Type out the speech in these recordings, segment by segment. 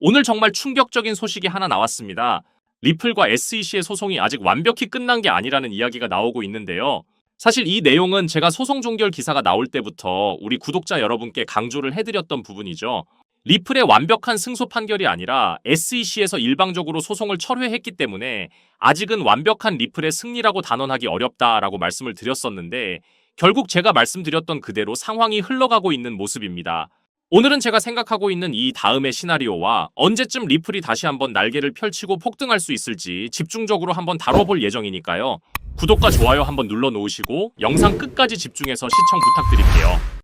오늘 정말 충격적인 소식이 하나 나왔습니다. 리플과 SEC의 소송이 아직 완벽히 끝난 게 아니라는 이야기가 나오고 있는데요. 사실 이 내용은 제가 소송 종결 기사가 나올 때부터 우리 구독자 여러분께 강조를 해드렸던 부분이죠. 리플의 완벽한 승소 판결이 아니라 SEC에서 일방적으로 소송을 철회했기 때문에 아직은 완벽한 리플의 승리라고 단언하기 어렵다라고 말씀을 드렸었는데 결국 제가 말씀드렸던 그대로 상황이 흘러가고 있는 모습입니다. 오늘은 제가 생각하고 있는 이 다음의 시나리오와 언제쯤 리플이 다시 한번 날개를 펼치고 폭등할 수 있을지 집중적으로 한번 다뤄볼 예정이니까요. 구독과 좋아요 한번 눌러 놓으시고 영상 끝까지 집중해서 시청 부탁드릴게요.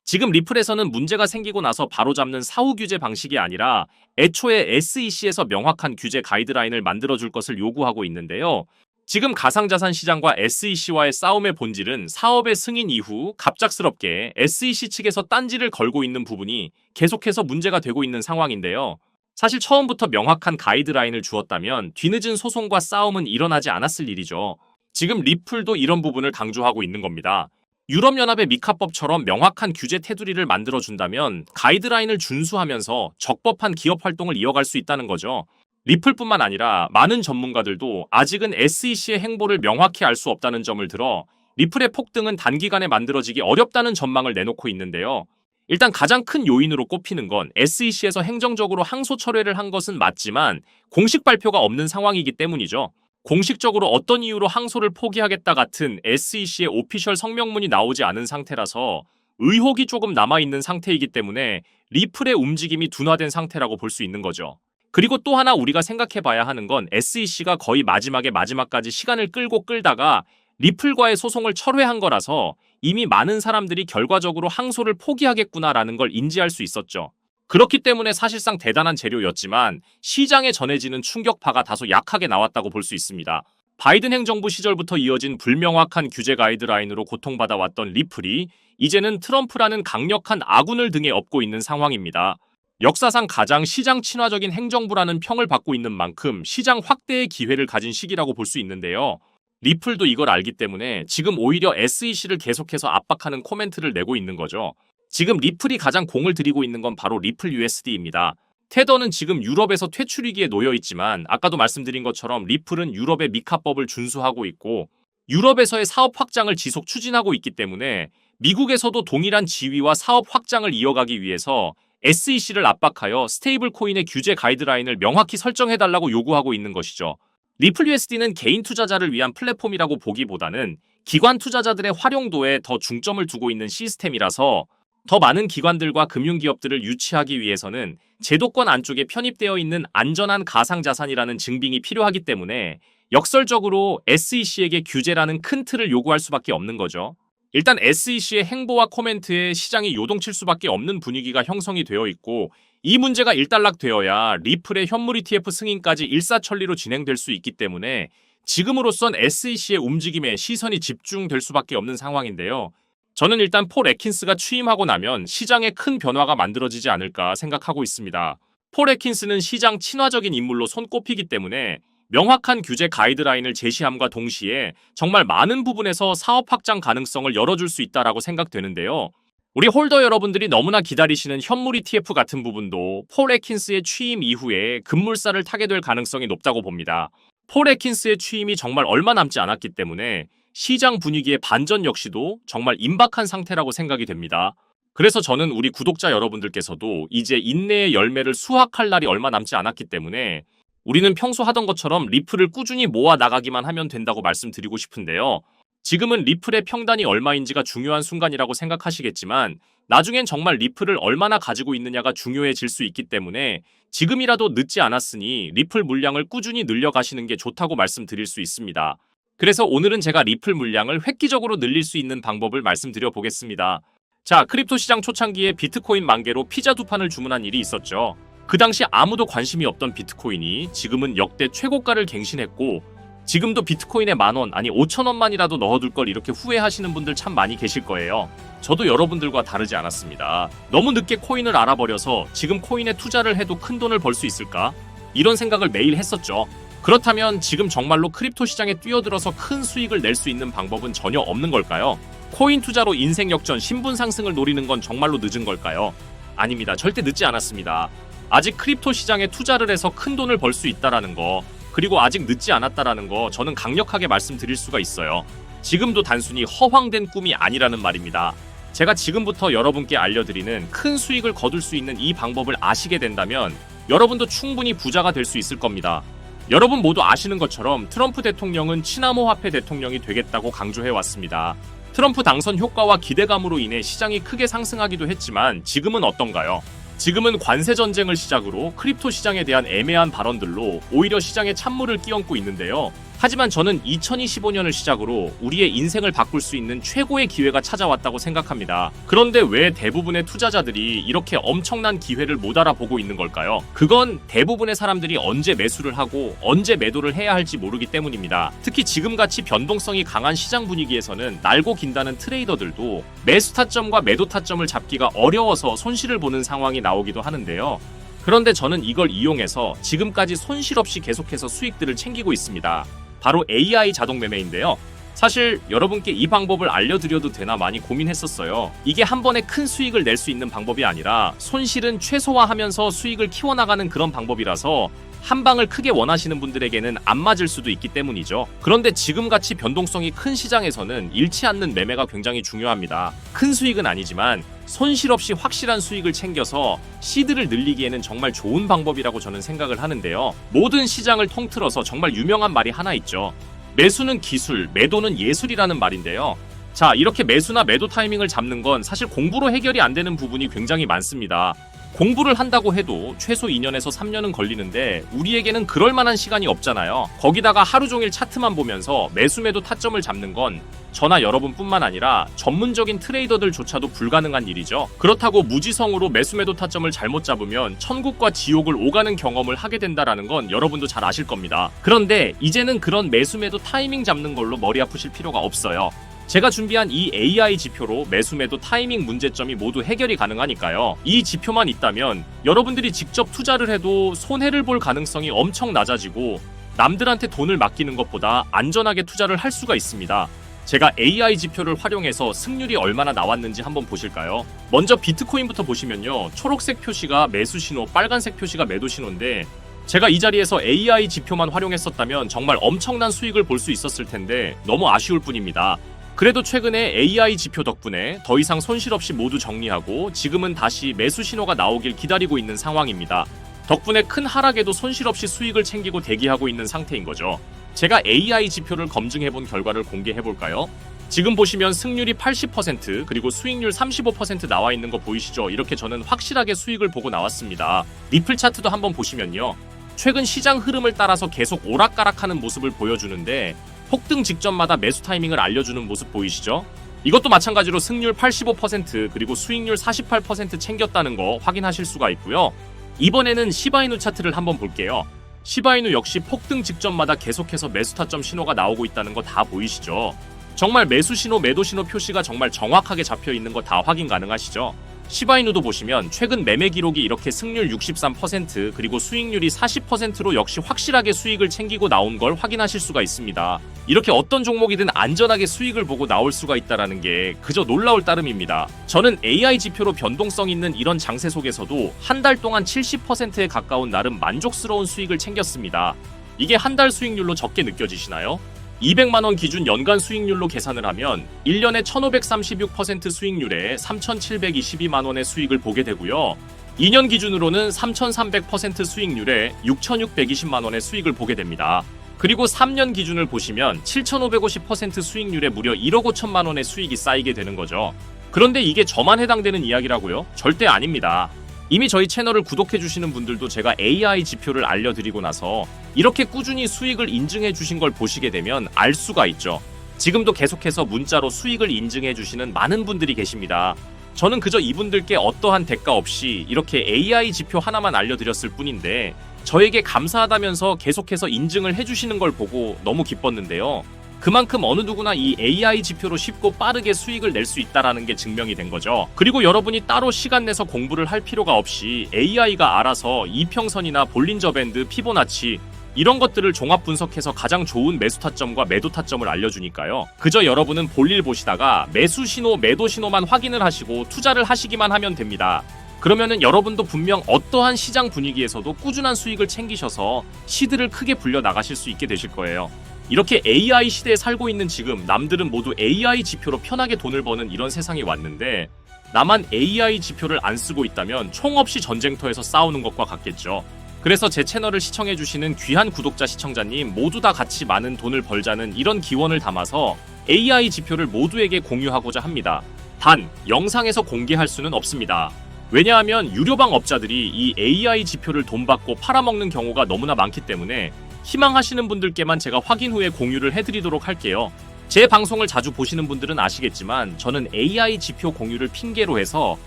지금 리플에서는 문제가 생기고 나서 바로잡는 사후 규제 방식이 아니라 애초에 SEC에서 명확한 규제 가이드라인을 만들어줄 것을 요구하고 있는데요. 지금 가상자산 시장과 SEC와의 싸움의 본질은 사업의 승인 이후 갑작스럽게 SEC 측에서 딴지를 걸고 있는 부분이 계속해서 문제가 되고 있는 상황인데요. 사실 처음부터 명확한 가이드라인을 주었다면 뒤늦은 소송과 싸움은 일어나지 않았을 일이죠. 지금 리플도 이런 부분을 강조하고 있는 겁니다. 유럽연합의 미카법처럼 명확한 규제 테두리를 만들어준다면 가이드라인을 준수하면서 적법한 기업 활동을 이어갈 수 있다는 거죠. 리플뿐만 아니라 많은 전문가들도 아직은 SEC의 행보를 명확히 알 수 없다는 점을 들어 리플의 폭등은 단기간에 만들어지기 어렵다는 전망을 내놓고 있는데요. 일단 가장 큰 요인으로 꼽히는 건 SEC에서 행정적으로 항소 철회를 한 것은 맞지만 공식 발표가 없는 상황이기 때문이죠. 공식적으로 어떤 이유로 항소를 포기하겠다 같은 SEC의 오피셜 성명문이 나오지 않은 상태라서 의혹이 조금 남아있는 상태이기 때문에 리플의 움직임이 둔화된 상태라고 볼 수 있는 거죠. 그리고 또 하나 우리가 생각해봐야 하는 건 SEC가 거의 마지막까지 시간을 끌다가 리플과의 소송을 철회한 거라서 이미 많은 사람들이 결과적으로 항소를 포기하겠구나라는 걸 인지할 수 있었죠. 그렇기 때문에 사실상 대단한 재료였지만 시장에 전해지는 충격파가 다소 약하게 나왔다고 볼 수 있습니다. 바이든 행정부 시절부터 이어진 불명확한 규제 가이드라인으로 고통받아왔던 리플이 이제는 트럼프라는 강력한 아군을 등에 업고 있는 상황입니다. 역사상 가장 시장 친화적인 행정부라는 평을 받고 있는 만큼 시장 확대의 기회를 가진 시기라고 볼 수 있는데요. 리플도 이걸 알기 때문에 지금 오히려 SEC를 계속해서 압박하는 코멘트를 내고 있는 거죠. 지금 리플이 가장 공을 들이고 있는 건 바로 리플 USD입니다. 테더는 지금 유럽에서 퇴출 위기에 놓여 있지만 아까도 말씀드린 것처럼 리플은 유럽의 미카법을 준수하고 있고 유럽에서의 사업 확장을 지속 추진하고 있기 때문에 미국에서도 동일한 지위와 사업 확장을 이어가기 위해서 SEC를 압박하여 스테이블 코인의 규제 가이드라인을 명확히 설정해달라고 요구하고 있는 것이죠. 리플 USD는 개인 투자자를 위한 플랫폼이라고 보기보다는 기관 투자자들의 활용도에 더 중점을 두고 있는 시스템이라서 더 많은 기관들과 금융기업들을 유치하기 위해서는 제도권 안쪽에 편입되어 있는 안전한 가상자산이라는 증빙이 필요하기 때문에 역설적으로 SEC에게 규제라는 큰 틀을 요구할 수밖에 없는 거죠. 일단 SEC의 행보와 코멘트에 시장이 요동칠 수밖에 없는 분위기가 형성이 되어 있고 이 문제가 일단락되어야 리플의 현물 ETF 승인까지 일사천리로 진행될 수 있기 때문에 지금으로선 SEC의 움직임에 시선이 집중될 수밖에 없는 상황인데요. 저는 일단 폴 애킨스가 취임하고 나면 시장에 큰 변화가 만들어지지 않을까 생각하고 있습니다. 폴 애킨스는 시장 친화적인 인물로 손꼽히기 때문에 명확한 규제 가이드라인을 제시함과 동시에 정말 많은 부분에서 사업 확장 가능성을 열어줄 수 있다라고 생각되는데요. 우리 홀더 여러분들이 너무나 기다리시는 현물 ETF 같은 부분도 폴 애킨스의 취임 이후에 급물살을 타게 될 가능성이 높다고 봅니다. 폴 애킨스의 취임이 정말 얼마 남지 않았기 때문에 시장 분위기의 반전 역시도 정말 임박한 상태라고 생각이 됩니다. 그래서 저는 우리 구독자 여러분들께서도 이제 인내의 열매를 수확할 날이 얼마 남지 않았기 때문에 우리는 평소 하던 것처럼 리플을 꾸준히 모아 나가기만 하면 된다고 말씀드리고 싶은데요. 지금은 리플의 평단이 얼마인지가 중요한 순간이라고 생각하시겠지만 나중엔 정말 리플을 얼마나 가지고 있느냐가 중요해질 수 있기 때문에 지금이라도 늦지 않았으니 리플 물량을 꾸준히 늘려가시는 게 좋다고 말씀드릴 수 있습니다. 그래서 오늘은 제가 리플 물량을 획기적으로 늘릴 수 있는 방법을 말씀드려 보겠습니다. 자, 크립토 시장 초창기에 비트코인 10,000개로 피자 2판을 주문한 일이 있었죠. 그 당시 아무도 관심이 없던 비트코인이 지금은 역대 최고가를 갱신했고 지금도 비트코인에 10,000원 아니 5,000원만이라도 넣어둘 걸 이렇게 후회하시는 분들 참 많이 계실 거예요. 저도 여러분들과 다르지 않았습니다. 너무 늦게 코인을 알아버려서 지금 코인에 투자를 해도 큰 돈을 벌 수 있을까? 이런 생각을 매일 했었죠. 그렇다면 지금 정말로 크립토 시장에 뛰어들어서 큰 수익을 낼 수 있는 방법은 전혀 없는 걸까요? 코인 투자로 인생 역전, 신분 상승을 노리는 건 정말로 늦은 걸까요? 아닙니다. 절대 늦지 않았습니다. 아직 크립토 시장에 투자를 해서 큰 돈을 벌 수 있다라는 거, 그리고 아직 늦지 않았다라는 거 저는 강력하게 말씀드릴 수가 있어요. 지금도 단순히 허황된 꿈이 아니라는 말입니다. 제가 지금부터 여러분께 알려드리는 큰 수익을 거둘 수 있는 이 방법을 아시게 된다면 여러분도 충분히 부자가 될 수 있을 겁니다. 여러분 모두 아시는 것처럼 트럼프 대통령은 친암호화폐 대통령이 되겠다고 강조해왔습니다. 트럼프 당선 효과와 기대감으로 인해 시장이 크게 상승하기도 했지만 지금은 어떤가요? 지금은 관세 전쟁을 시작으로 크립토 시장에 대한 애매한 발언들로 오히려 시장에 찬물을 끼얹고 있는데요. 하지만 저는 2025년을 시작으로 우리의 인생을 바꿀 수 있는 최고의 기회가 찾아왔다고 생각합니다. 그런데 왜 대부분의 투자자들이 이렇게 엄청난 기회를 못 알아보고 있는 걸까요? 그건 대부분의 사람들이 언제 매수를 하고 언제 매도를 해야 할지 모르기 때문입니다. 특히 지금같이 변동성이 강한 시장 분위기에서는 날고 긴다는 트레이더들도 매수 타점과 매도 타점을 잡기가 어려워서 손실을 보는 상황이 나오기도 하는데요. 그런데 저는 이걸 이용해서 지금까지 손실 없이 계속해서 수익들을 챙기고 있습니다. 바로 AI 자동 매매인데요. 사실 여러분께 이 방법을 알려드려도 되나 많이 고민했었어요. 이게 한 번에 큰 수익을 낼 수 있는 방법이 아니라 손실은 최소화하면서 수익을 키워나가는 그런 방법이라서 한 방을 크게 원하시는 분들에게는 안 맞을 수도 있기 때문이죠. 그런데 지금같이 변동성이 큰 시장에서는 잃지 않는 매매가 굉장히 중요합니다. 큰 수익은 아니지만 손실 없이 확실한 수익을 챙겨서 시드를 늘리기에는 정말 좋은 방법이라고 저는 생각을 하는데요. 모든 시장을 통틀어서 정말 유명한 말이 하나 있죠. 매수는 기술, 매도는 예술이라는 말인데요. 자, 이렇게 매수나 매도 타이밍을 잡는 건 사실 공부로 해결이 안 되는 부분이 굉장히 많습니다. 공부를 한다고 해도 최소 2년에서 3년은 걸리는데 우리에게는 그럴 만한 시간이 없잖아요. 거기다가 하루 종일 차트만 보면서 매수 매도 타점을 잡는 건 저나 여러분뿐만 아니라 전문적인 트레이더들조차도 불가능한 일이죠. 그렇다고 무지성으로 매수 매도 타점을 잘못 잡으면 천국과 지옥을 오가는 경험을 하게 된다라는 건 여러분도 잘 아실 겁니다. 그런데 이제는 그런 매수 매도 타이밍 잡는 걸로 머리 아프실 필요가 없어요. 제가 준비한 이 AI 지표로 매수 매도 타이밍 문제점이 모두 해결이 가능하니까요. 이 지표만 있다면 여러분들이 직접 투자를 해도 손해를 볼 가능성이 엄청 낮아지고 남들한테 돈을 맡기는 것보다 안전하게 투자를 할 수가 있습니다. 제가 AI 지표를 활용해서 승률이 얼마나 나왔는지 한번 보실까요? 먼저 비트코인부터 보시면요. 초록색 표시가 매수 신호, 빨간색 표시가 매도 신호인데 제가 이 자리에서 AI 지표만 활용했었다면 정말 엄청난 수익을 볼 수 있었을 텐데 너무 아쉬울 뿐입니다. 그래도 최근에 AI 지표 덕분에 더 이상 손실 없이 모두 정리하고 지금은 다시 매수 신호가 나오길 기다리고 있는 상황입니다. 덕분에 큰 하락에도 손실 없이 수익을 챙기고 대기하고 있는 상태인 거죠. 제가 AI 지표를 검증해본 결과를 공개해볼까요? 지금 보시면 승률이 80% 그리고 수익률 35% 나와 있는 거 보이시죠? 이렇게 저는 확실하게 수익을 보고 나왔습니다. 리플 차트도 한번 보시면요. 최근 시장 흐름을 따라서 계속 오락가락하는 모습을 보여주는데 폭등 직전마다 매수 타이밍을 알려주는 모습 보이시죠? 이것도 마찬가지로 승률 85% 그리고 수익률 48% 챙겼다는 거 확인하실 수가 있고요. 이번에는 시바이누 차트를 한번 볼게요. 시바이누 역시 폭등 직전마다 계속해서 매수 타점 신호가 나오고 있다는 거 다 보이시죠? 정말 매수 신호, 매도 신호 표시가 정말 정확하게 잡혀 있는 거 다 확인 가능하시죠? 시바이누도 보시면 최근 매매 기록이 이렇게 승률 63% 그리고 수익률이 40%로 역시 확실하게 수익을 챙기고 나온 걸 확인하실 수가 있습니다. 이렇게 어떤 종목이든 안전하게 수익을 보고 나올 수가 있다는 게 그저 놀라울 따름입니다. 저는 AI 지표로 변동성 있는 이런 장세 속에서도 한 달 동안 70%에 가까운 나름 만족스러운 수익을 챙겼습니다. 이게 한 달 수익률로 적게 느껴지시나요? 200만원 기준 연간 수익률로 계산을 하면 1년에 1536% 수익률에 3722만원의 수익을 보게 되고요. 2년 기준으로는 3300% 수익률에 6620만원의 수익을 보게 됩니다. 그리고 3년 기준을 보시면 7550% 수익률에 무려 1억 5천만원의 수익이 쌓이게 되는 거죠. 그런데 이게 저만 해당되는 이야기라고요? 절대 아닙니다. 이미 저희 채널을 구독해주시는 분들도 제가 AI 지표를 알려드리고 나서 이렇게 꾸준히 수익을 인증해 주신 걸 보시게 되면 알 수가 있죠. 지금도 계속해서 문자로 수익을 인증해 주시는 많은 분들이 계십니다. 저는 그저 이분들께 어떠한 대가 없이 이렇게 AI 지표 하나만 알려드렸을 뿐인데 저에게 감사하다면서 계속해서 인증을 해주시는 걸 보고 너무 기뻤는데요. 그만큼 어느 누구나 이 AI 지표로 쉽고 빠르게 수익을 낼 수 있다는 게 증명이 된 거죠. 그리고 여러분이 따로 시간 내서 공부를 할 필요가 없이 AI가 알아서 이평선이나 볼린저 밴드, 피보나치 이런 것들을 종합 분석해서 가장 좋은 매수 타점과 매도 타점을 알려주니까요. 그저 여러분은 볼일 보시다가 매수 신호, 매도 신호만 확인을 하시고 투자를 하시기만 하면 됩니다. 그러면은 여러분도 분명 어떠한 시장 분위기에서도 꾸준한 수익을 챙기셔서 시드를 크게 불려 나가실 수 있게 되실 거예요. 이렇게 AI 시대에 살고 있는 지금 남들은 모두 AI 지표로 편하게 돈을 버는 이런 세상이 왔는데 나만 AI 지표를 안 쓰고 있다면 총 없이 전쟁터에서 싸우는 것과 같겠죠. 그래서 제 채널을 시청해주시는 귀한 구독자 시청자님 모두 다 같이 많은 돈을 벌자는 이런 기원을 담아서 AI 지표를 모두에게 공유하고자 합니다. 단, 영상에서 공개할 수는 없습니다. 왜냐하면 유료방 업자들이 이 AI 지표를 돈 받고 팔아먹는 경우가 너무나 많기 때문에 희망하시는 분들께만 제가 확인 후에 공유를 해드리도록 할게요. 제 방송을 자주 보시는 분들은 아시겠지만 저는 AI 지표 공유를 핑계로 해서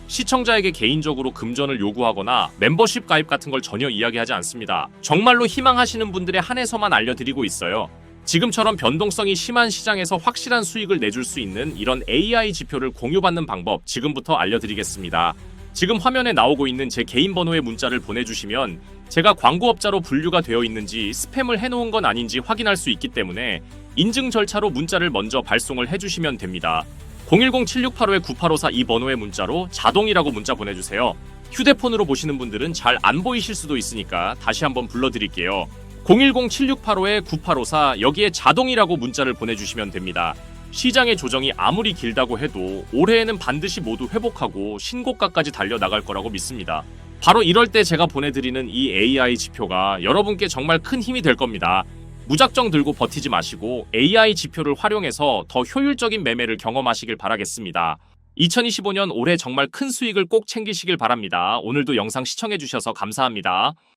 시청자에게 개인적으로 금전을 요구하거나 멤버십 가입 같은 걸 전혀 이야기하지 않습니다. 정말로 희망하시는 분들에 한해서만 알려드리고 있어요. 지금처럼 변동성이 심한 시장에서 확실한 수익을 내줄 수 있는 이런 AI 지표를 공유받는 방법 지금부터 알려드리겠습니다. 지금 화면에 나오고 있는 제 개인 번호에 문자를 보내주시면 제가 광고업자로 분류가 되어 있는지 스팸을 해놓은 건 아닌지 확인할 수 있기 때문에 인증 절차로 문자를 먼저 발송을 해주시면 됩니다. 010-7685-9854 이 번호의 문자로 자동이라고 문자 보내주세요. 휴대폰으로 보시는 분들은 잘 안 보이실 수도 있으니까 다시 한번 불러드릴게요. 010-7685-9854 여기에 자동이라고 문자를 보내주시면 됩니다. 시장의 조정이 아무리 길다고 해도 올해에는 반드시 모두 회복하고 신고가까지 달려나갈 거라고 믿습니다. 바로 이럴 때 제가 보내드리는 이 AI 지표가 여러분께 정말 큰 힘이 될 겁니다. 무작정 들고 버티지 마시고 AI 지표를 활용해서 더 효율적인 매매를 경험하시길 바라겠습니다. 2025년 올해 정말 큰 수익을 꼭 챙기시길 바랍니다. 오늘도 영상 시청해주셔서 감사합니다.